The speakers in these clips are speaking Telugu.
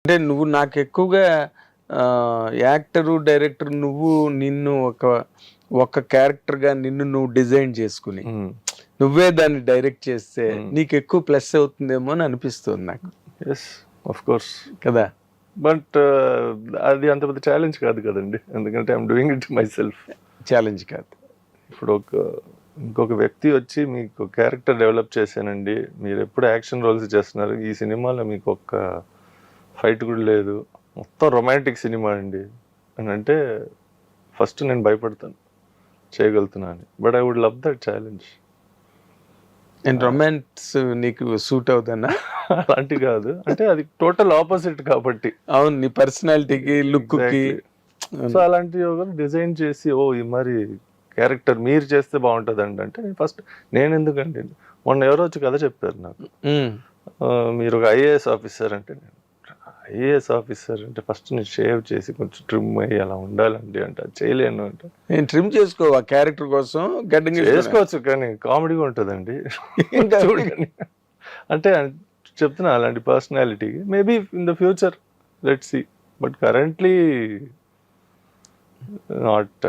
అంటే నువ్వు నాకు ఎక్కువగా యాక్టరు, డైరెక్టర్ నువ్వు నిన్ను ఒక క్యారెక్టర్‌గా నిన్ను నువ్వు డిజైన్ చేసుకుని, నువ్వే దాన్ని డైరెక్ట్ చేస్తే నీకు ఎక్కువ ప్లస్ అవుతుందేమో అని అనిపిస్తుంది నాకు. యెస్, ఆఫ్ కోర్స్ కదా! బట్ అది అంత పెద్ద ఛాలెంజ్ కాదు కదండి, ఎందుకంటే I'm doing it my self. Challenge కాదు. ఇప్పుడు ఇంకొక వ్యక్తి వచ్చి మీకు క్యారెక్టర్ డెవలప్ చేశానండి, మీరు ఎప్పుడు యాక్షన్ రోల్స్ చేస్తున్నారు, ఈ సినిమాలో మీకు ఒక్క ఫైట్ కూడా లేదు, మొత్తం రొమాంటిక్ సినిమా అండి అని అంటే ఫస్ట్ నేను భయపడతాను చేయగలుగుతున్నా అని. But I would love that challenge. And romance నీకు సూట్ అవుతుందా? అలాంటి కాదు, అంటే అది టోటల్ ఆపోజిట్ కాబట్టి. అవును, నీ పర్సనాలిటీకి, లుక్కి. సో అలాంటి డిజైన్ చేసి ఈ మరి క్యారెక్టర్ మీరు చేస్తే బాగుంటుంది అంటే నేను ఎందుకండి, మొన్న ఎవరో వచ్చి కథ చెప్పారు నాకు, మీరు ఒక ఐఏఎస్ ఆఫీసర్ అంటే, నేను ఐఏఎస్ ఆఫీసర్ అంటే ఫస్ట్ నేను షేవ్ చేసి కొంచెం ట్రిమ్ అయ్యి అలా ఉండాలండి అంటే అది చేయలేను అంటే. నేను ట్రిమ్ చేసుకో ఆ క్యారెక్టర్ కోసం గడ్డం చేసుకోవచ్చు, కానీ కామెడీగా ఉంటుందండి చూడండి. అంటే చెప్తున్నా అలాంటి పర్సనాలిటీకి maybe in the future let's see, but currently not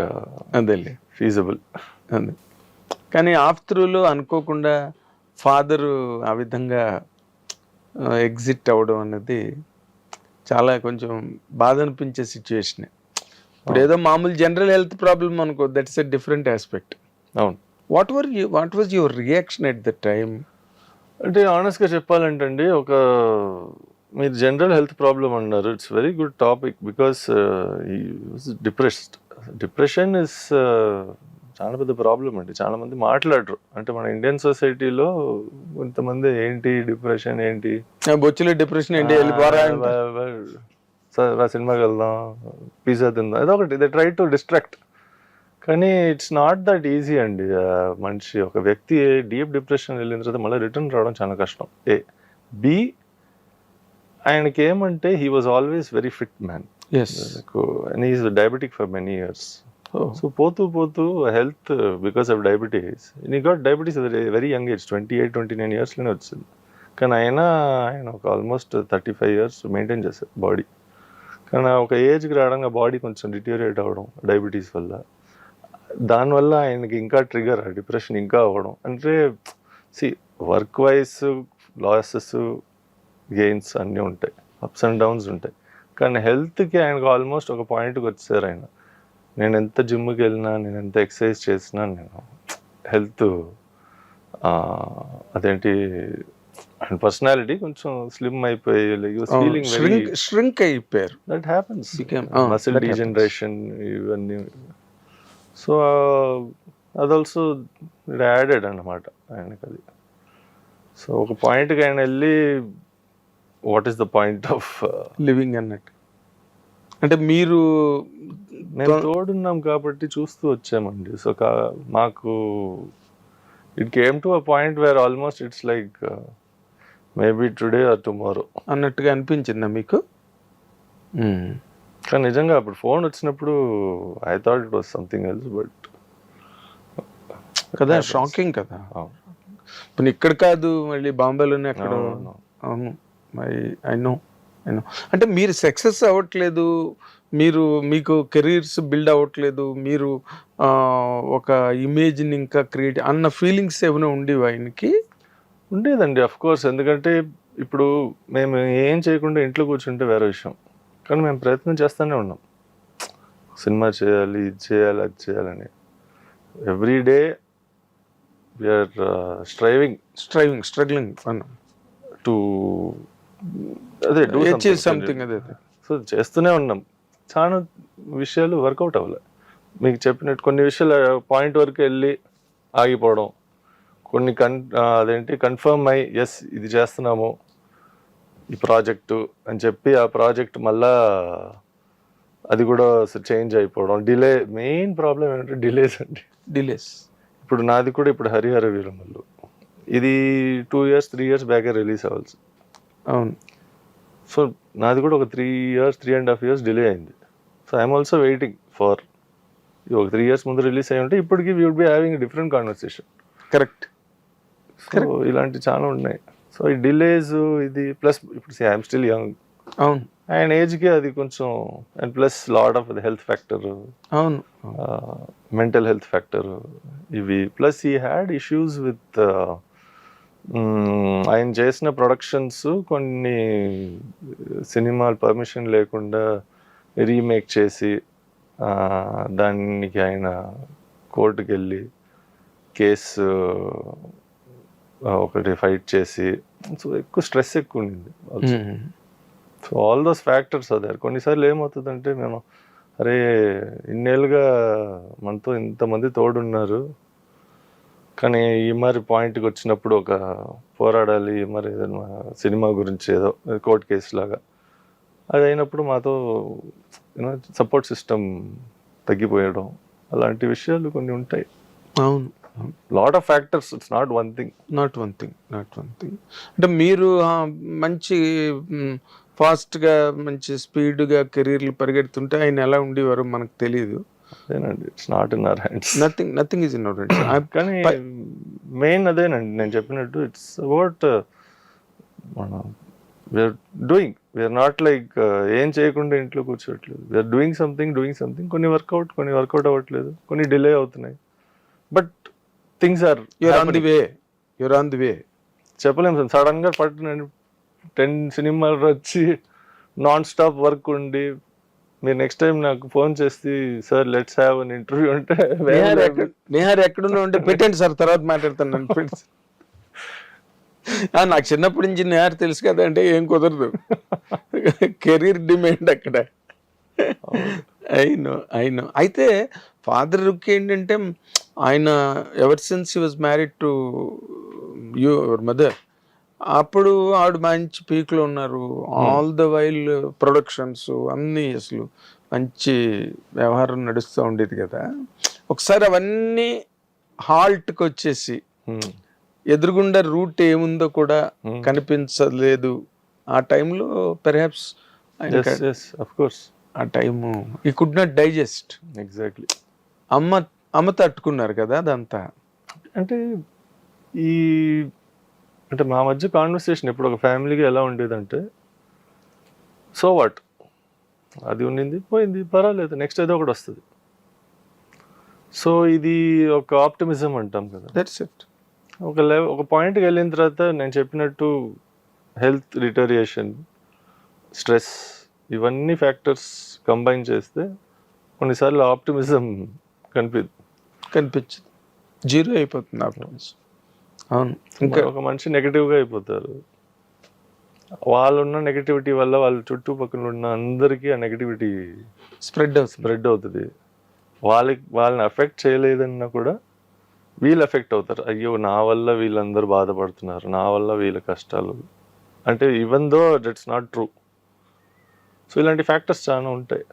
అదేలే ఫీజబుల్. అదే. కానీ ఆఫ్టర్లో అనుకోకుండా ఫాదరు ఆ విధంగా ఎగ్జిట్ అవ్వడం అనేది చాలా కొంచెం బాధ అనిపించే సిచ్యువేషనే. ఇప్పుడు ఏదో మామూలు జనరల్ హెల్త్ ప్రాబ్లమ్ అనుకో, దట్స్ ఎ డిఫరెంట్ ఆస్పెక్ట్. అవును. What was your reaction at the time? అంటే ఆనెస్ట్గా చెప్పాలంటే అండి, మీరు జనరల్ హెల్త్ ప్రాబ్లమ్ అన్నారు, it's very good topic because depression is చాలా పెద్ద ప్రాబ్లం అండి. చాలా మంది మాట్లాడరు. అంటే మన ఇండియన్ సొసైటీలో కొంతమంది ఏంటి డిప్రెషన్ ఏంటి, బొచ్చులో డిప్రెషన్ ఏంటి, సినిమాకి వెళ్దాం, పిజ్జా తిందాం, అదొకటి దే ట్రై టు డిస్ట్రాక్ట్. కానీ ఇట్స్ నాట్ దట్ ఈజీ అండి. మనిషి ఒక వ్యక్తి డీప్ డిప్రెషన్ వెళ్ళిన తర్వాత మళ్ళీ రిటర్న్ రావడం చాలా కష్టం. బి ఆయనకి ఏమంటే he was always very fit man, and he is diabetic for many years. So పోతూ హెల్త్ బికాస్ ఆఫ్ డయాబెటీస్, నీ got diabetes very young age, 28-29 ఇయర్స్లోనే వచ్చింది. కానీ ఆయన ఒక ఆల్మోస్ట్ 35 ఇయర్స్ మెయింటైన్ చేశారు బాడీ. కానీ ఒక ఏజ్కి రావడంగా బాడీ కొంచెం డిటీరియేట్ అవ్వడం డయాబెటీస్ వల్ల, దానివల్ల ఆయనకి ఇంకా ట్రిగర్ డిప్రెషన్ ఇంకా అవ్వడం. అంటే వర్క్ వైజ్ లాసెస్ గెయిన్స్ అన్నీ ఉంటాయి, అప్స్ అండ్ డౌన్స్ ఉంటాయి. కానీ హెల్త్కి ఆయనకు ఆల్మోస్ట్ ఒక పాయింట్కి వచ్చారు ఆయన, నేను ఎంత జిమ్కి వెళ్ళినా, నేను ఎంత ఎక్సర్సైజ్ చేసినా, నేను హెల్త్ అదేంటి అండ్ పర్సనాలిటీ కొంచెం స్లిమ్ అయిపోయి ఫీలింగ్ ష్రింక్ అయిపోయారు. దట్ హ్యాపెన్స్, మసిల్ డీజనరేషన్ ఇవన్నీ. సో అది ఆల్సో యాడెడ్ అన్నమాట ఆయనకి అది. సో ఒక పాయింట్కి ఆయన వెళ్ళి what is the point of living అన్నట్టు. అంటే మీరు మేము తోడున్నాం కాబట్టి చూస్తూ వచ్చామండి. సో మాకు it came to a point where almost it's like maybe today or tomorrow అన్నట్టుగా అనిపించిందా మీకు? కానీ నిజంగా అప్పుడు ఫోన్ వచ్చినప్పుడు I thought it was something else, but కదా షాకింగ్ కదా. ఇప్పుడు ఇక్కడ కాదు, మళ్ళీ బాంబేలోనే అక్కడ. అవును, ఐ నో. అంటే మీరు సక్సెస్ అవ్వట్లేదు, మీకు కెరీర్స్ బిల్డ్ అవ్వట్లేదు, మీరు ఒక ఇమేజ్ని ఇంకా క్రియేట్ అన్న ఫీలింగ్స్ ఏమైనా ఉండేవి ఆయనకి? ఉండేదండి అఫ్ కోర్స్, ఎందుకంటే ఇప్పుడు మేము ఏం చేయకుండా ఇంట్లో కూర్చుంటే వేరే విషయం, కానీ మేము ప్రయత్నం చేస్తూనే ఉన్నాం, సినిమా చేయాలి, ఇది చేయాలి, అది చేయాలని. Every day we're struggling to something. అదే సో చేస్తూనే ఉన్నాం. చాలా విషయాలు వర్కౌట్ అవ్వలే. మీకు చెప్పినట్టు కొన్ని విషయాలు పాయింట్ వరకు వెళ్ళి ఆగిపోవడం, కొన్ని కన్ఫర్మ్ అయ్యి ఎస్ ఇది చేస్తున్నాము ఈ ప్రాజెక్టు అని చెప్పి ఆ ప్రాజెక్ట్ మళ్ళా అది కూడా చేంజ్ అయిపోవడం, డిలే. మెయిన్ ప్రాబ్లం ఏంటంటే డిలేస్ అండి, డిలేస్. ఇప్పుడు నాది కూడా ఇప్పుడు హరిహర వీరమల్లు ఇది 2 years 3 years బ్యాకే రిలీజ్ అవ్వాల్సి. అవును. సో నాది కూడా ఒక 3.5 years డిలే అయింది. So I'm also waiting for ఒక 3 years ముందు రిలీజ్ అయ్యి ఉంటే ఇప్పటికీ we would be having different conversation. Correct. So ఇలాంటి చాలా ఉన్నాయి. సో ఈ డిలేస్ ఇది ప్లస్ ఇప్పుడు ఐఎమ్ స్టిల్ యంగ్, అవును ఆయన ఏజ్కి అది కొంచెం, and plus lot of health factor, అవును మెంటల్ హెల్త్ ఫ్యాక్టర్ ఇవి, ప్లస్ ఈ హ్యాడ్ ఇష్యూస్ విత్ ఆయన చేసిన ప్రొడక్షన్స్ కొన్ని సినిమాలు పర్మిషన్ లేకుండా రీమేక్ చేసి దానికి ఆయన కోర్టుకి వెళ్ళి కేసు ఒకటి ఫైట్ చేసి, సో ఎక్కువ స్ట్రెస్ ఎక్కువ ఉండింది. సో ఆల్ దోస్ ఫ్యాక్టర్స్ అదే. కొన్నిసార్లు ఏమవుతుందంటే మేము అరే ఇన్నేళ్ళుగా మనతో ఇంతమంది తోడున్నారు, కానీ ఈ మరి పాయింట్కి వచ్చినప్పుడు ఒక పోరాడాలి మరి ఏదైనా సినిమా గురించి ఏదో కోర్టు కేసు లాగా అది అయినప్పుడు మాతో యూనో సపోర్ట్ సిస్టమ్ తగ్గిపోయడం, అలాంటి విషయాలు కొన్ని ఉంటాయి. అవును lot of factors, it's not one thing. Not one thing అంటే మీరు మంచి ఫాస్ట్గా మంచి స్పీడ్గా కెరీర్లు పరిగెడుతుంటే ఆయన ఎలా ఉండేవారు మనకు తెలియదు. అదేనండి, it's not in our hands. Nothing is in our hands. కానీ మెయిన్ అదేనండి నేను చెప్పినట్టు, ఇట్స్ అబౌట్ మనం we're doing, we're not like ఏం చేయకుండా ఇంట్లో కూర్చోట్లేదు, వీఆర్ డూయింగ్ సంథింగ్. కొన్ని వర్కౌట్ అవ్వట్లేదు, కొన్ని డిలే అవుతున్నాయి, but things are your on the way. చెప్పలేము సార్, సడన్ గా పట్టిన 10 సినిమాలు వచ్చి నాన్ స్టాప్ వర్క్ ఉండి మీరు నెక్స్ట్ టైం నాకు ఫోన్ చేసి sir let's have an interview అంటే నేహార్ ఎక్కడున్నా ఉంటే పెట్టండి సార్ తర్వాత మాట్లాడతాను. నాకు చిన్నప్పటి నుంచి నేహార్ తెలుసు కదా అంటే ఏం కుదరదు, కెరీర్ డిమాండ్ అక్కడ. అయినో అయితే ఫాదర్కి ఏంటంటే ఆయన ever since he was married to your mother, అప్పుడు ఆవిడ మంచి పీక్లో ఉన్నారు. ఆల్ ద వైల్ ప్రొడక్షన్స్ అన్నీ అసలు మంచి వ్యవహారం నడుస్తూ ఉండేది కదా. ఒకసారి అవన్నీ హాల్ట్కి వచ్చేసి ఎదురుగుండా రూట్ ఏముందో కూడా కనిపించలేదు. ఆ టైంలో పెర్హాప్స్ ఆ టైము ఈ కుడ్ నాట్ డైజెస్ట్. ఎగ్జాక్ట్లీ. అమ్మ తట్టుకున్నారు కదా అదంతా. అంటే అంటే మా మధ్య కాన్వర్సేషన్ ఇప్పుడు ఒక ఫ్యామిలీగా ఎలా ఉండేదంటే, సో వాట్, అది ఉండింది పోయింది పర్వాలేదు, నెక్స్ట్ ఏదో ఒకటి వస్తుంది. సో ఇది ఒక ఆప్టిమిజం అంటాం కదా, దట్స్ ఇట్. ఒక పాయింట్కి వెళ్ళిన తర్వాత నేను చెప్పినట్టు హెల్త్ డిటరియేషన్, స్ట్రెస్, ఇవన్నీ ఫ్యాక్టర్స్ కంబైన్ చేస్తే కొన్నిసార్లు ఆప్టిమిజం కనిపించదు, జీరో అయిపోతుంది ఆప్టిమిజం. అవును, ఇంకా ఒక మనిషి నెగటివ్గా అయిపోతారు. వాళ్ళున్న నెగటివిటీ వల్ల వాళ్ళ చుట్టుపక్కల ఉన్న అందరికీ ఆ నెగటివిటీ స్ప్రెడ్ అవుతుంది. వాళ్ళని అఫెక్ట్ చేయలేదన్నా కూడా వీళ్ళు ఎఫెక్ట్ అవుతారు. అయ్యో నా వల్ల వీళ్ళందరూ బాధపడుతున్నారు, నా వల్ల వీళ్ళ కష్టాలు, అంటే even though that's not true. So ఇలాంటి ఫ్యాక్టర్స్ చాలా ఉంటాయి.